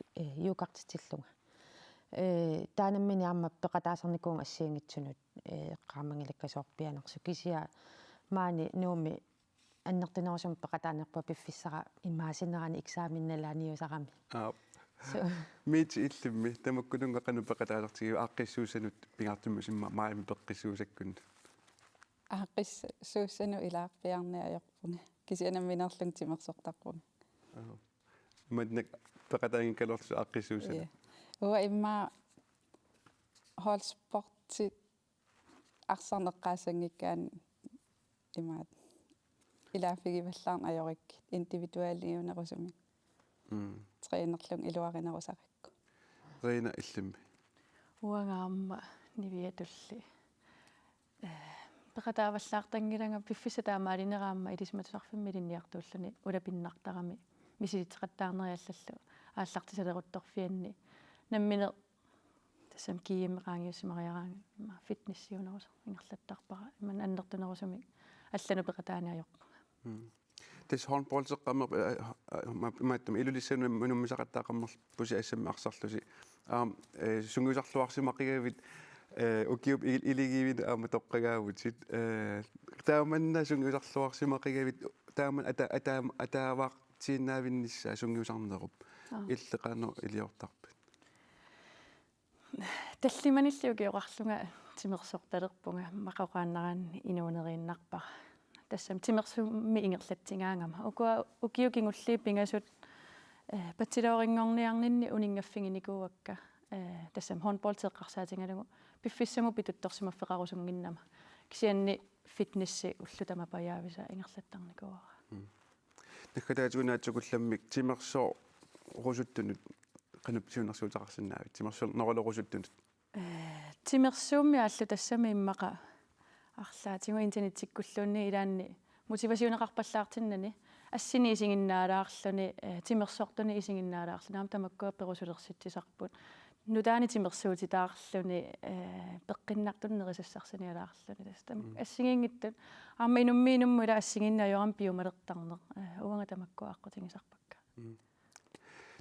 yuukartitillunga таанаммини аама пеқатаасарникуунга ассиангитсунут qaamangilakkasoorpianersu kisia maani nuumi аннертинерусум пеқатаанерпа пиффиссара имаасинерани экзааминналааниусарами мит иллимми тамаккулунга кану пеқатаасартиги ааққиссуусанут пингартуммусимма маами пеққиссуусаккун ааққиссуусану илаарпиарниаёрпунга кисианамминерлун тимерсортарпунга маднак пеқатаангиккалорлу ааққиссуусана уа имма холспортит арсарнеққаасангиккаан имаат илаафигиваллаарн ажорик индивидуалиунерусуми тренерлун илуаринерусаракку Reina illimmi. Uangaamma niviatulli. Peqataavallaartangilanga piffisa taamaalineraamma ilismatusarfimmi linniartuulluni ulapinnartarami misilitteqattaarneriallallu ааллартисалерутторфианни наммине тассам кииммеqaangiussimariaraanga фитнессиунерусо ингерлаттарпара иман аннертунерусумик аллану пеqатааниайоқ Тэс håndboldseqammer имааттум илулиссану мануммисақаттаақаммер пуси ассамми арсарлуси сунгусарлуарсимақигавит укиуп илигивит аама тоққагаавутит тааманна сунгусарлуарсимақигавит тааман атааваартииннаавиннissaa сунгусарнеруп иллеқаано илиортарпит таллиманиллугиоқарлунга тимерсорталерпунга мақоқааннараанни инуунерииннарпара тассам тимерсумми ингерлатсингаангама укиукингуллии пингасут патсилаорингорниарнинни унингаффигиникууакка тассам håndboldteqqarsaatiнгалугу пиффиссаму питуттарсимаффеқарусунгиннама кисианни фитнесси уллутама паяависа ингерлаттарникууара наккатаатунаатсукулламмик тимерсоо русуттунут qanupsiunarsuutaqarsinnaavit тимерсоо норолорусуттунут тимерсуумми ааллу тассами иммаqa арлаатингу интернеттиккуллуунни илаанни мотивасионеқарпаллаартиннани ассини исигиннаалаарлуни тимерсоортуни исигиннаалаарлу наам тамаккуа перусулерситсисарпут нутаани тимерсуутитаарлуни пеққиннартуннерисассарсиниалаарлуни тастам ассигингиттут аама инуммиинуммула ассигиннаажорам пиумалертарнер уанга тамаккуа аққутингисарпакка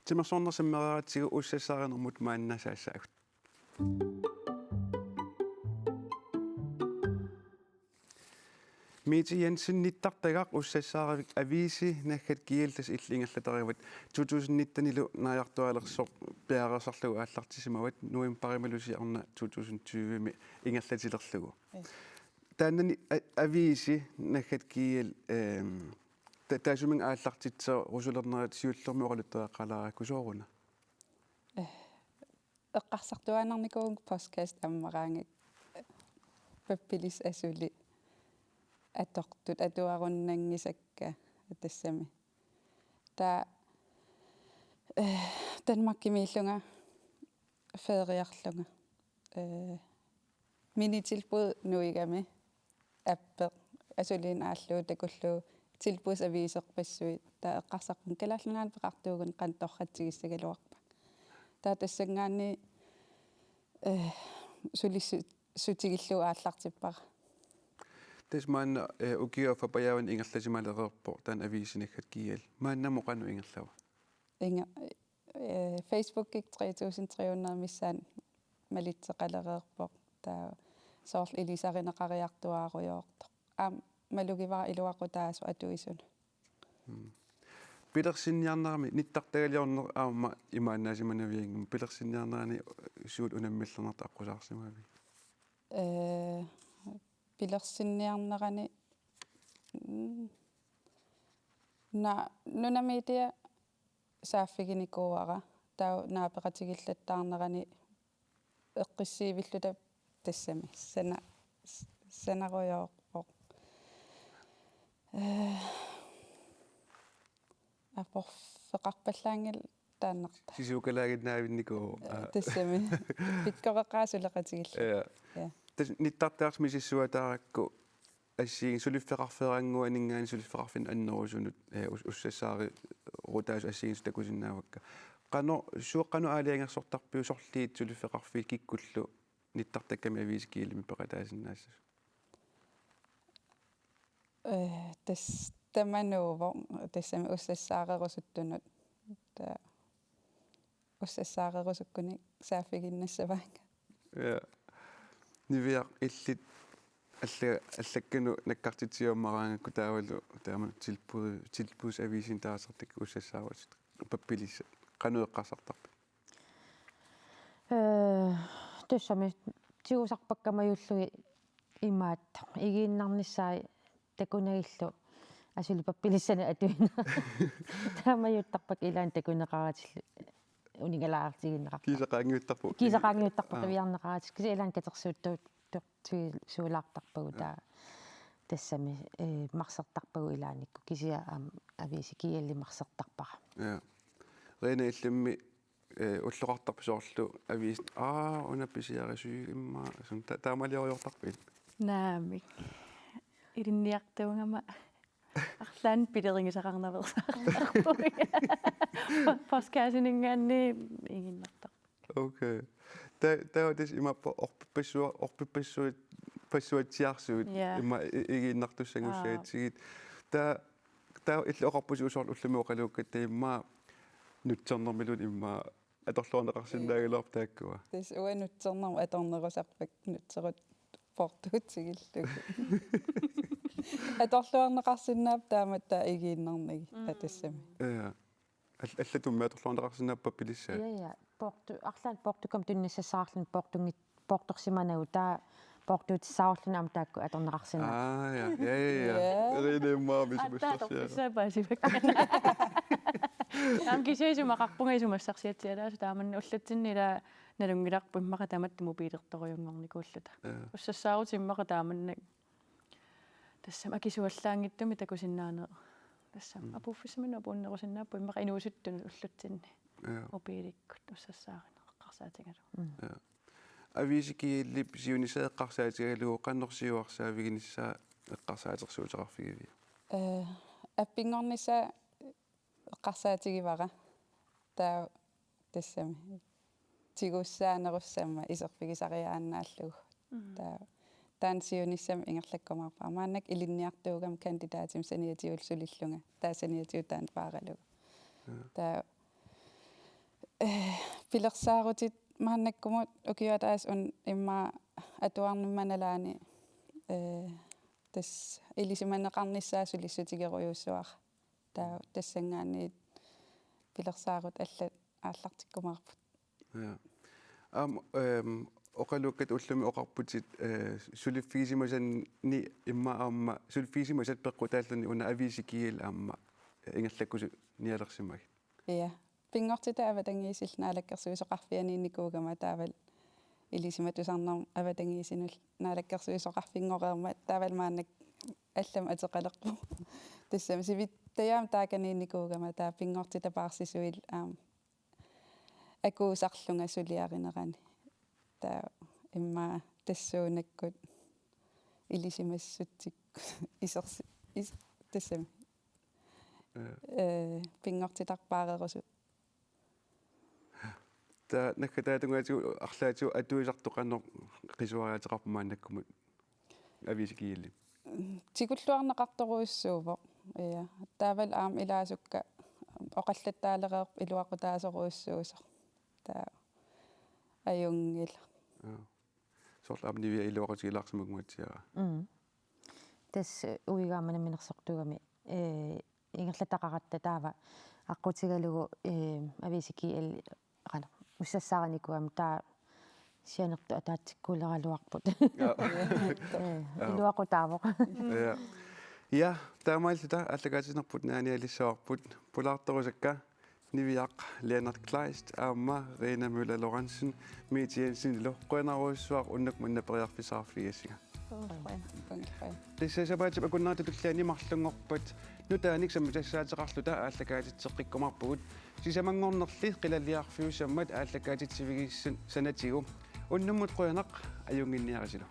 тимерсоорнерсиммераатсигу уссассааринермут мааннасаассаагут Mette Jensen nittартагақ уссассааравик ависи наггат киилтас иллингерлатериват 2019 илу наяртуалерсоо пиарерсарлугу ааллартисимават нуимпарималусиарна 2020 ми ингерлатилерлугу тааннани ависи наггат киил таасумин ааллартитсоо русулернерат сиуллермуоралуттеэққалаараккусооруна эққарсартуаанарникууг подкаст аммараангик паппилис асули атортут атуаруннангисакка тассами та Danmarkimillunga фериарлунга минитилбуд нуигами аппе асулин ааллуу такуллуу tilbus aviserpissui ta eqqarsaqun kalaallunaal peqartuugun qantorratsigissagaluarpa ta tassangaanni sulissutigillu aallartippara Tismaanna ukiufa pajavan ingerlasimalererpo tan avisiniggat kial maannamo qanu ingerlawa inga Facebook-ik 3300 missaan malitseqalererpo ta soorl ilisarineqariartuaarujoortoq malugivara iluaqutaasu atuisuna Petersinniarnerami nittartagaliorner aama imaannaasimannaviangum Petersinniarnerani suut unammillernerta aqusaarsimavi Petersinniarnerani na nunamitia saaffiginikuara taa naapeqatigillatаарnerani eqqissiivilluta tassami sanarujoorpoq апорфеқарпаллаангил тааннарта сисукалаагиннаавинникуу тассами питкореққаасулеқатигилла тас ниттартаарсми сиссуатааракку ассиин сулиффеқарферангуанингаани сулиффеқарфин аннерусунут уссассаари рутаас ассиин такусиннаавакка қано суоққану аалиангерсортарпиу сорлиит сулиффеқарфиит киккуллу ниттартакками авискиилими пеқатаасиннаассас тас тамануво тассами уссассаарерусуттунут та уссассаарерусуккуни сааффигиннассаваанга нивиар иллит аллаккану наккартитсиуммараангакку таавалу таама tilbus ависин таасартак уссассааруат паппилисса кануэққарсартарпи тассами тиусарпаккамаюллуги имаатта игииннарниссаа такунагиллу асули паппилиссана атуина таамаюттарпак илаан такунеқаратиллу унигалаартигиннеқарпа кисақаангиуттарпу тавиарнеқаратик киса илаан катерсуuттуут суулаартарпагу таа тассами марсертарпагу илааникку кисиа ависи киалли марсертарпара рене иллимми уллоqartarp soorlu aviist unapisiarisyugi imma sun taamalioriortarpit naamik ilinniartuungama арлаан пилерингисақарнаверсаарпуг паскаасинингаанни игиннартар okay der det imappa orpippissuut passuatiarsuut imma iginnartussangussaatigit der иллоqarpusi usorlu ullumiuqaluukkat imma nutsernermilut imma atorluarneqarsinnaagiluar taakkua Tis uanutsernerma atornerusarpak nutserut portuutsigillugu. Atorluarneqarsinnaap taamat taa igiinnarnigi atassami. Ja. Allatumma atorluarneqarsinnaappa pilissaa. Ja. Арлаан портукам тунниссассаарлун порторсиманагу таа портуутиссаарлун ам таакку аторнеқарсина. Ja. Erinomaa mismustasia. Ам кисеисумақарпунгисумассарсиатсиалаас тааманни уллатсиннила налунгиларпу иммақа таматтуму пилерторюнгорникууллута. Уссассаарутиммақа тааманна тассам акисуаллаангиттуми такусиннаанеэ. Тассам апуффисмина апууннерусиннааппу иммақа инуусуттуну уллутсинни. Опиликкут уссассааринеққарсаатигалу. Avisikilip siuniseeqqarsaatigalugu qannorsiuarsaavignissaa eqqarsaatersuuteqarfigivi. Appingornissa eqqarsaatigivara taa tassami tigussaanerussamma iserfigisariaannaallugu taan siunissam ingerlakkumarpaa maannak ilinniartuugam kandidaatim saniatiulsulillunga taa saniatiutaan paaralugu taa pilersaarutit maannakkumut ukiataas un imma atuarnimmanalaani tas ilisimanneqarnissaasulissutigeriussuar taa tassangaani pilersaarut allat aallartikkumaarput Ja. Oqalukkat ullumi oqarputit suliffiisimasanni imma aamma suliffiisimasat peqqutaalluni una avisikiil aamma ingerlakkusu nialersimag. Ja. Pingortita avatangiisil naalakkersuisoqarfianiinnikuugama taaval ilisimatusarnerm avatangiisinul naalakkersuisoqarfingoreerma taaval maannak allam ateqalerpu tassam sivittayaam taakaniinnikuugama taa pingortita paarsisuil akuusarlunga suliarinerani taa imma tassuunakkut ilisimassuttik isersi tassam pingortitarpaarerusu Ta nakataatungaatu arlaatu atuisartoqannoq qisuariateqarpumaannakkumut avisikiilli. Tikulluarneqartoruissuuvo ja taaval aam ilaasukka oqallattaalereerp iluaqutaasoruissuusoq taa ajungila. Sorlaamnivia iluaqutigilaarsimugmuatsiara. Tas uigaamana minersortuugami ingerlataqaqatta taava aqutigalugu avisikiil qana ussassaarnikuam taa sianertu ataatsikkuuleraluarput iluaqutaavoq Ja taamaalluta allakaatinerput naanialissaarput pulaartorusakka niviaq Leonard Kleist aamma Rena Møller Lorentzen Mette Jensen loqqenaruissuaq unnuk munnaperiarfisaarfigassiga. Lissasapaatim akunnaatutulliani marlungorpat nutaanik sammasaateqarluta aallakaatitseqqikkumarpugut sisamangornerli qilalliarfiussammat aallakaatitsivigissun sanatigu unnumut qoyanaq ajunginniarisilu.